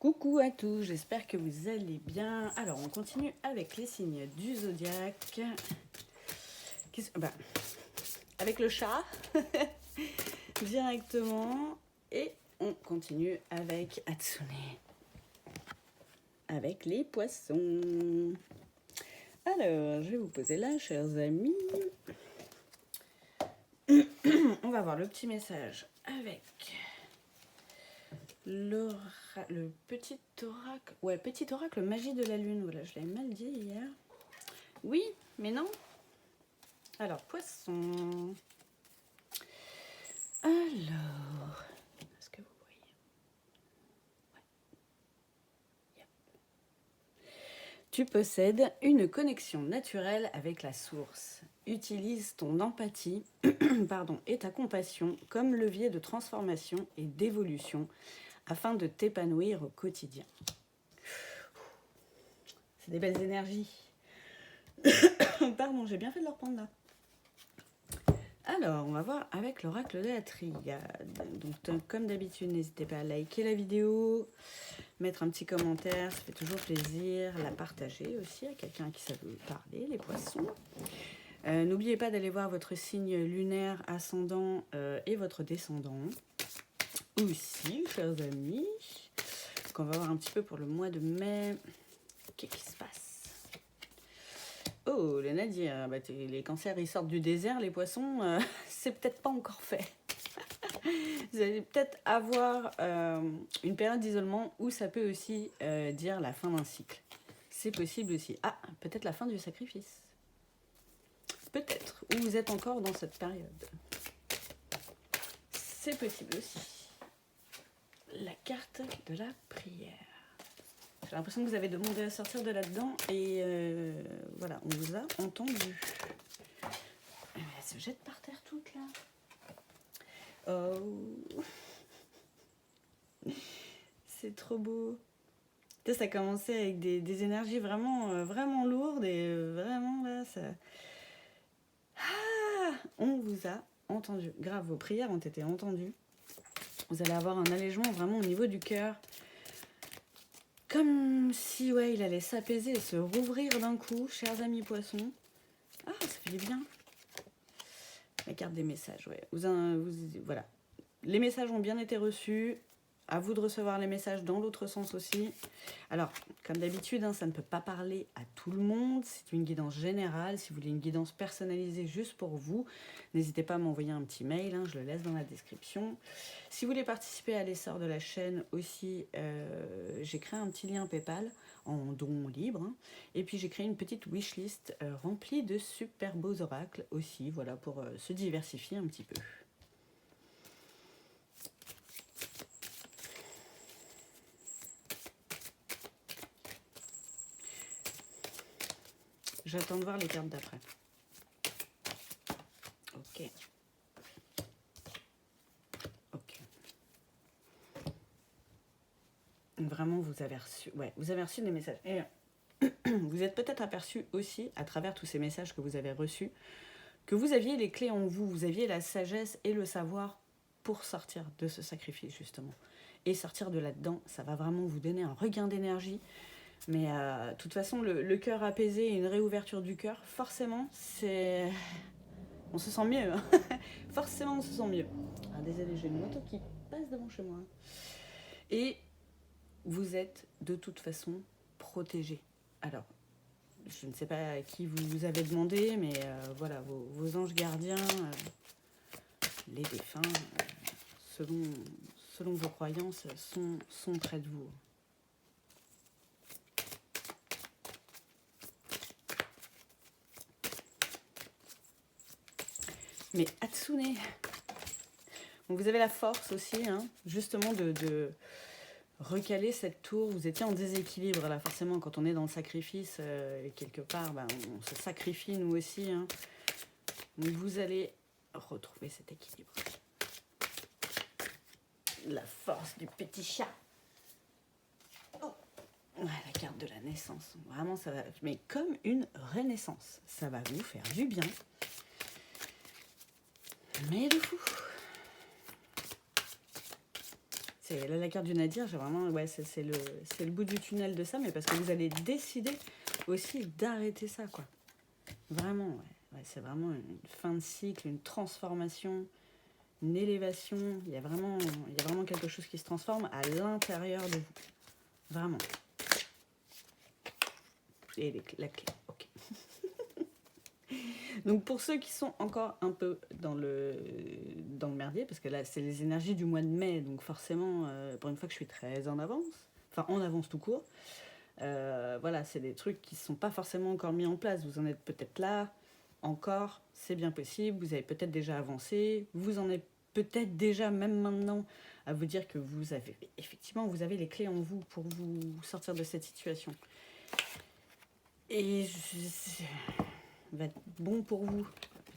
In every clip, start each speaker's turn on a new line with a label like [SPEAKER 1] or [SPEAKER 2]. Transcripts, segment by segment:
[SPEAKER 1] Coucou à tous, j'espère que vous allez bien. Alors, on continue avec les signes du zodiaque. Avec le chat, directement. Et on continue avec Hatsune. Avec les poissons. Alors, je vais vous poser là, chers amis. On va voir le petit message avec le petit oracle. Ouais, petit oracle magie de la lune. Voilà, je l'avais mal dit hier. Oui, mais non. Alors, poisson. Alors, est-ce que vous voyez? Ouais. Yep. Tu possèdes une connexion naturelle avec la source. Utilise ton empathie et ta compassion comme levier de transformation et d'évolution afin de t'épanouir au quotidien. C'est des belles énergies. Pardon, j'ai bien fait de le reprendre là. Alors, on va voir avec l'oracle de la triade. Donc, comme d'habitude, n'hésitez pas à liker la vidéo, mettre un petit commentaire, ça fait toujours plaisir, la partager aussi à quelqu'un à qui ça veut parler, les poissons. N'oubliez pas d'aller voir votre signe lunaire, ascendant et votre descendant. Aussi, chers amis. Donc, on va voir un petit peu pour le mois de mai. Qu'est-ce qui se passe? Oh, le Nadir, les cancers ils sortent du désert, les poissons, c'est peut-être pas encore fait. Vous allez peut-être avoir une période d'isolement où ça peut aussi dire la fin d'un cycle. C'est possible aussi. Ah, peut-être la fin du sacrifice. Peut-être. Ou vous êtes encore dans cette période. C'est possible aussi. La carte de la prière. J'ai l'impression que vous avez demandé à sortir de là-dedans et voilà, on vous a entendu. Elle se jette par terre toute là. Oh, c'est trop beau. Ça a commencé avec des énergies vraiment, vraiment lourdes et vraiment là, ça... Ah, on vous a entendu. Grave, vos prières ont été entendues. Vous allez avoir un allègement vraiment au niveau du cœur. Comme si, ouais, il allait s'apaiser et se rouvrir d'un coup, chers amis poissons. Ah, ça fait du bien. La carte des messages, ouais. Voilà. Les messages ont bien été reçus. À vous de recevoir les messages dans l'autre sens aussi. Alors, comme d'habitude, ça ne peut pas parler à tout le monde. C'est une guidance générale. Si vous voulez une guidance personnalisée juste pour vous, n'hésitez pas à m'envoyer un petit mail. Je le laisse dans la description. Si vous voulez participer à l'essor de la chaîne aussi, j'ai créé un petit lien PayPal en don libre. Et puis, j'ai créé une petite wishlist remplie de super beaux oracles aussi. Voilà, pour se diversifier un petit peu. J'attends de voir les cartes d'après. Ok. Ok. Vraiment, vous avez reçu... Ouais, vous avez reçu des messages. Et vous êtes peut-être aperçu aussi, à travers tous ces messages que vous avez reçus, que vous aviez les clés en vous, vous aviez la sagesse et le savoir pour sortir de ce sacrifice, justement. Et sortir de là-dedans, ça va vraiment vous donner un regain d'énergie. Mais de toute façon, le cœur apaisé et une réouverture du cœur, forcément, c'est... On se sent mieux. Hein. Forcément, on se sent mieux. Ah, désolé, j'ai une moto qui passe devant chez moi. Et vous êtes de toute façon protégé. Alors, je ne sais pas à qui vous avez demandé, mais voilà, vos anges gardiens, les défunts, selon vos croyances, sont près de vous. Mais Hatsune, bon, vous avez la force aussi, justement, de recaler cette tour. Vous étiez en déséquilibre, là, forcément, quand on est dans le sacrifice, quelque part, on se sacrifie, nous aussi. Donc, vous allez retrouver cet équilibre. La force du petit chat. Oh. Ouais, la carte de la naissance. Vraiment, ça va... Mais comme une renaissance. Ça va vous faire du bien. Mais de fou. c'est là, la carte du Nadir, j'ai vraiment, ouais, c'est le bout du tunnel de ça, mais parce que vous allez décider aussi d'arrêter ça, quoi. Vraiment, ouais. Ouais, c'est vraiment une fin de cycle, une transformation, une élévation. Il y a vraiment quelque chose qui se transforme à l'intérieur de vous. Vraiment. Et la clé, ok. Donc pour ceux qui sont encore un peu dans le merdier, parce que là c'est les énergies du mois de mai, donc forcément, pour une fois que je suis très en avance, enfin en avance tout court, voilà, c'est des trucs qui ne sont pas forcément encore mis en place. Vous en êtes peut-être là, encore, c'est bien possible, vous avez peut-être déjà avancé, vous en êtes peut-être déjà même maintenant à vous dire que vous avez, effectivement, vous avez les clés en vous pour vous sortir de cette situation. Et va être bon pour vous.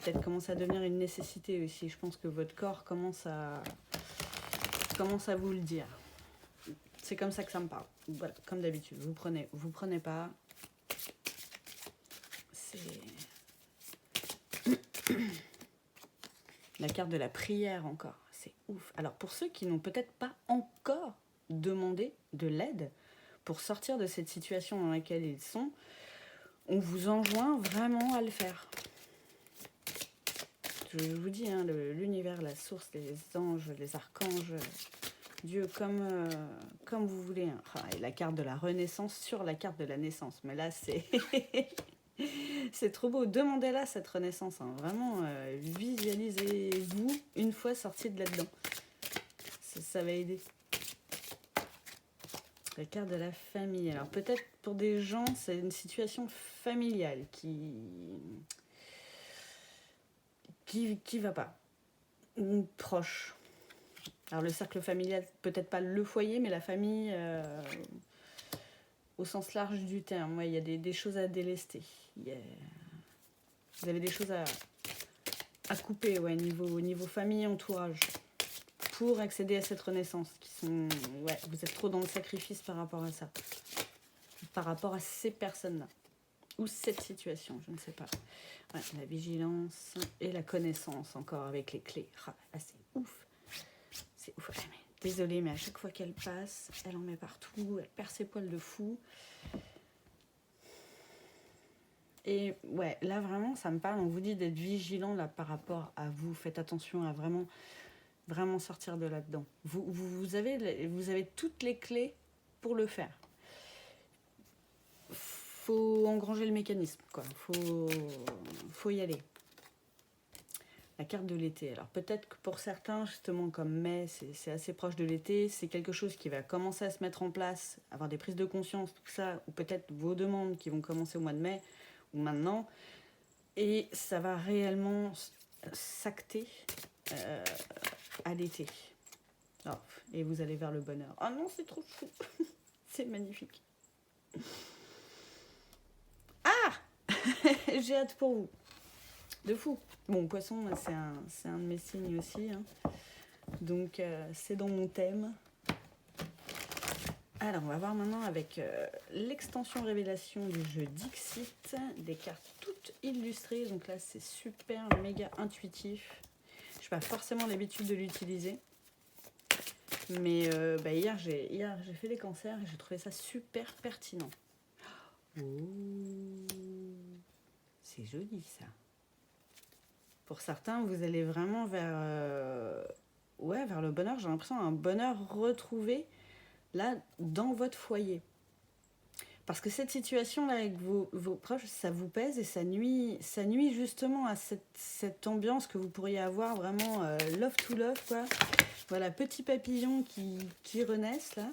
[SPEAKER 1] Peut-être commence à devenir une nécessité aussi. Je pense que votre corps commence à vous le dire. C'est comme ça que ça me parle. Voilà, comme d'habitude. Vous prenez pas. C'est la carte de la prière encore. C'est ouf. Alors pour ceux qui n'ont peut-être pas encore demandé de l'aide pour sortir de cette situation dans laquelle ils sont, on vous enjoint vraiment à le faire. Je vous dis, hein, l'univers, la source, les anges, les archanges, Dieu, comme vous voulez. Hein. Ah, et la carte de la renaissance sur la carte de la naissance. Mais là, c'est c'est trop beau. Demandez-la cette renaissance. Hein. Vraiment, visualisez-vous une fois sorti de là-dedans. Ça va aider. La carte de la famille. Alors peut-être pour des gens, c'est une situation familiale qui va pas. Ou proche. Alors le cercle familial, peut-être pas le foyer, mais la famille au sens large du terme. Ouais, il y a des choses à délester. Vous avez des choses à couper, ouais, niveau famille, entourage, pour accéder à cette renaissance. Ouais, vous êtes trop dans le sacrifice par rapport à ça. Par rapport à ces personnes-là. Ou cette situation, je ne sais pas. Ouais, la vigilance et la connaissance encore avec les clés. Ah, c'est ouf. C'est ouf. Désolée, mais à chaque fois qu'elle passe, elle en met partout, elle perd ses poils de fou. Et ouais, là vraiment, ça me parle. On vous dit d'être vigilant là par rapport à vous. Faites attention à vraiment sortir de là-dedans. Vous avez toutes les clés pour le faire. Faut engranger le mécanisme, quoi. Faut y aller. La carte de l'été. Alors peut-être que pour certains, justement comme mai, c'est assez proche de l'été, c'est quelque chose qui va commencer à se mettre en place, avoir des prises de conscience, tout ça, ou peut-être vos demandes qui vont commencer au mois de mai, ou maintenant, et ça va réellement s'acter à l'été. Oh, et vous allez vers le bonheur. Oh non, c'est trop fou. C'est magnifique. Ah j'ai hâte pour vous. De fou. Bon, poisson, c'est un de mes signes aussi. Hein. Donc, c'est dans mon thème. Alors, on va voir maintenant avec l'extension révélation du jeu Dixit. Des cartes toutes illustrées. Donc là, c'est super, méga intuitif. Je n'ai pas forcément l'habitude de l'utiliser. Mais hier, j'ai fait les cancers et j'ai trouvé ça super pertinent. Oh, c'est joli, ça. Pour certains, vous allez vraiment vers le bonheur. J'ai l'impression d'un bonheur retrouvé là dans votre foyer. Parce que cette situation-là avec vos proches, ça vous pèse et ça nuit justement à cette ambiance que vous pourriez avoir vraiment love to love, quoi. Voilà, petits papillons qui renaissent là.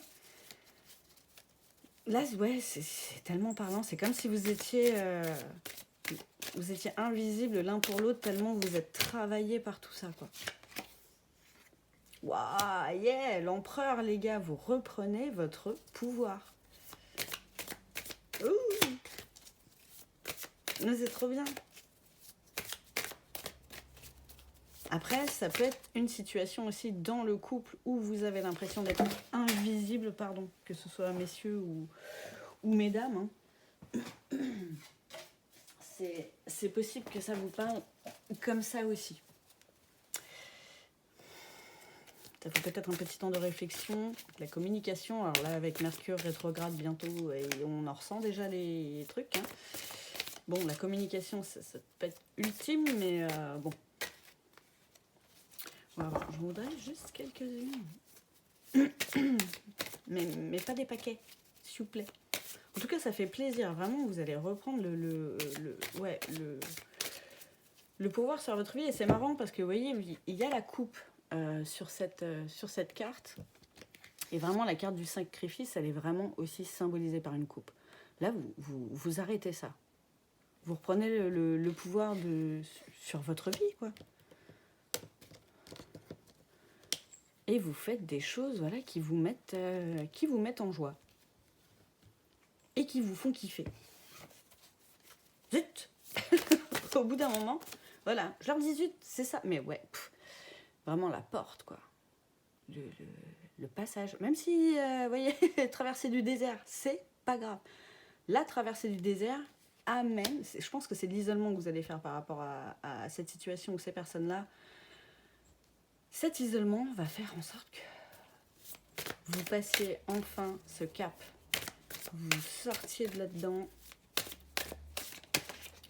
[SPEAKER 1] Là, ouais, c'est tellement parlant. C'est comme si vous étiez invisibles l'un pour l'autre tellement vous êtes travaillés par tout ça, quoi. Waouh, yeah, l'empereur, les gars, vous reprenez votre pouvoir. Ouh, mais c'est trop bien. Après, ça peut être une situation aussi dans le couple où vous avez l'impression d'être invisible, pardon, que ce soit messieurs ou mesdames. Hein. C'est possible que ça vous parle comme ça aussi. Ça fait peut-être un petit temps de réflexion. La communication, alors là avec Mercure rétrograde bientôt, et on en ressent déjà les trucs. Hein. Bon, la communication, ça peut être ultime, mais bon. On va voir. Je voudrais juste quelques-unes. mais pas des paquets, s'il vous plaît. En tout cas, ça fait plaisir. Vraiment, vous allez reprendre le pouvoir sur votre vie. Et c'est marrant parce que vous voyez, il y a la coupe sur cette carte. Et vraiment, la carte du sacrifice, elle est vraiment aussi symbolisée par une coupe. Là, vous arrêtez ça. Vous reprenez le pouvoir sur votre vie, quoi. Et vous faites des choses, voilà, qui vous mettent en joie. Et qui vous font kiffer. Zut. Au bout d'un moment, voilà, je leur dis zut, c'est ça. Mais ouais, vraiment la porte, quoi. Le passage. Même si, vous voyez, traverser du désert, c'est pas grave. La traversée du désert amène, je pense que c'est l'isolement que vous allez faire par rapport à cette situation ou ces personnes-là. Cet isolement va faire en sorte que vous passiez enfin ce cap. Vous sortiez de là-dedans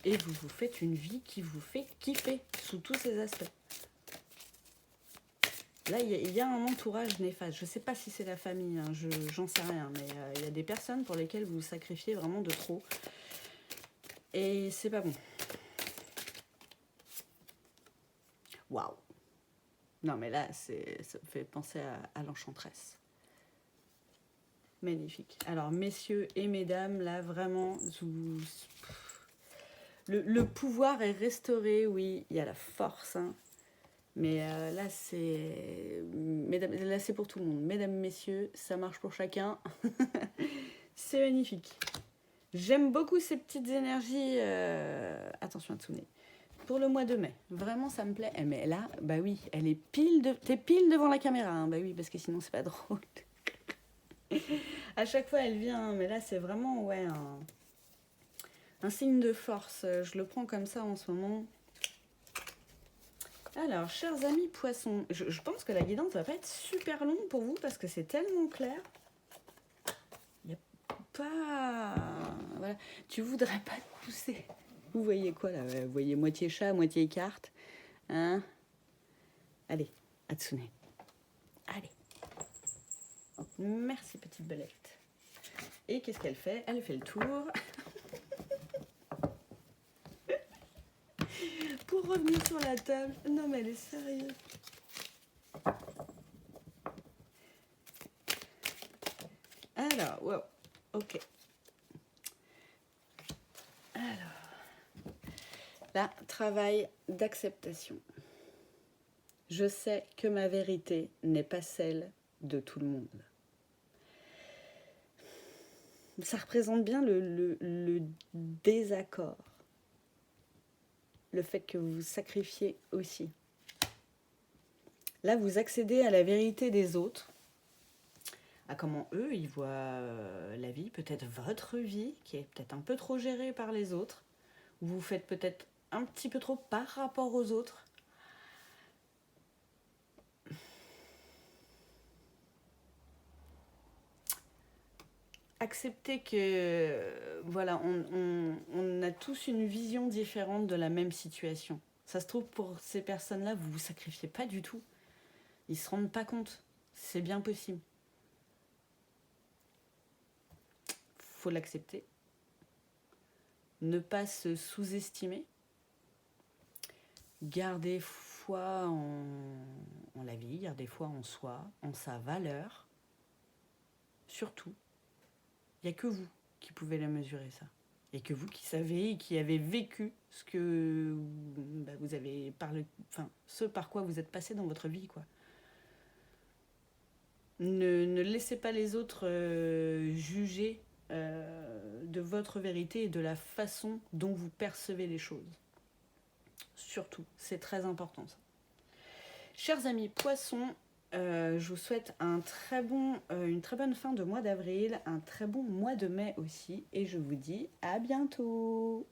[SPEAKER 1] et vous vous faites une vie qui vous fait kiffer sous tous ces aspects. Là, il y a un entourage néfaste. Je ne sais pas si c'est la famille, hein, j'en sais rien, mais il y a des personnes pour lesquelles vous vous sacrifiez vraiment de trop. Et c'est pas bon. Waouh! Non, mais là, ça me fait penser à l'enchanteresse. Magnifique. Alors, messieurs et mesdames, là, vraiment, le pouvoir est restauré, oui, il y a la force, hein. Mais là, c'est pour tout le monde. Mesdames, messieurs, ça marche pour chacun. C'est magnifique. J'aime beaucoup ces petites énergies. Attention à Tsune. Pour le mois de mai, vraiment ça me plaît. Mais là, bah oui, elle est t'es pile devant la caméra, hein. Bah oui, parce que sinon c'est pas drôle. À chaque fois elle vient, mais là c'est vraiment ouais un signe de force. Je le prends comme ça en ce moment. Alors, chers amis poissons, je pense que la guidance va pas être super longue pour vous parce que c'est tellement clair. Il n'y a pas... Voilà. Tu voudrais pas te pousser. Vous voyez quoi là? Vous voyez moitié chat, moitié carte. Hein? Allez, Hatsune. Allez. Merci petite belette. Et qu'est-ce qu'elle fait? Elle fait le tour. Pour revenir sur la table. Non mais elle est sérieuse. Alors, wow. Ok. Alors. Là, travail d'acceptation. Je sais que ma vérité n'est pas celle de tout le monde. Ça représente bien le désaccord. Le fait que vous vous sacrifiez aussi. Là, vous accédez à la vérité des autres, à comment eux, ils voient la vie, peut-être votre vie, qui est peut-être un peu trop gérée par les autres. Vous faites peut-être un petit peu trop par rapport aux autres. Accepter que voilà, on a tous une vision différente de la même situation. Ça se trouve, pour ces personnes-là, vous vous sacrifiez pas du tout. Ils se rendent pas compte. C'est bien possible. Faut l'accepter. Ne pas se sous-estimer. Garder foi en la vie, garder foi en soi, en sa valeur. Surtout. Il n'y a que vous qui pouvez la mesurer, ça. Il n'y a que vous qui savez et qui avez vécu ce que vous avez ce par quoi vous êtes passé dans votre vie, quoi. Ne laissez pas les autres juger de votre vérité et de la façon dont vous percevez les choses. Surtout, c'est très important, ça. Chers amis poissons, je vous souhaite une très bonne fin de mois d'avril, un très bon mois de mai aussi, et je vous dis à bientôt.